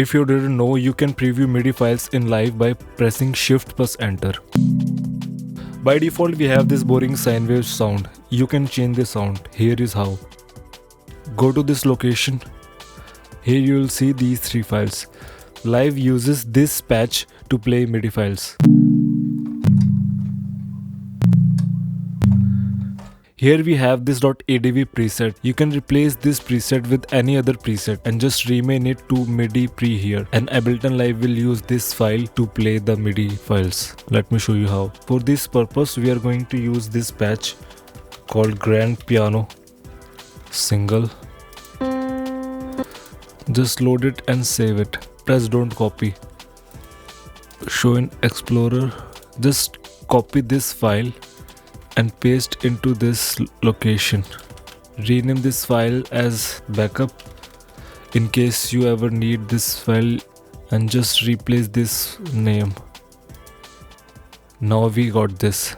If you didn't know, you can preview MIDI files in live by pressing Shift plus Enter. By default, we have this boring sine wave sound. You can change the sound. Here is how. Go to this location. Here you will see these three files. Live uses this patch to play MIDI files. Here we have this .adv preset. You can replace this preset with any other preset and just rename it to MIDIPreHear, and Ableton Live will use this file to play the MIDI files. Let me show you how. For this purpose, we are going to use this patch called Grand Piano Single. Just load it and save it. Press don't copy. Show in Explorer. Just copy this file and paste into this location. Rename this file as backup in case you ever need this file, and just replace this name. Now we got this.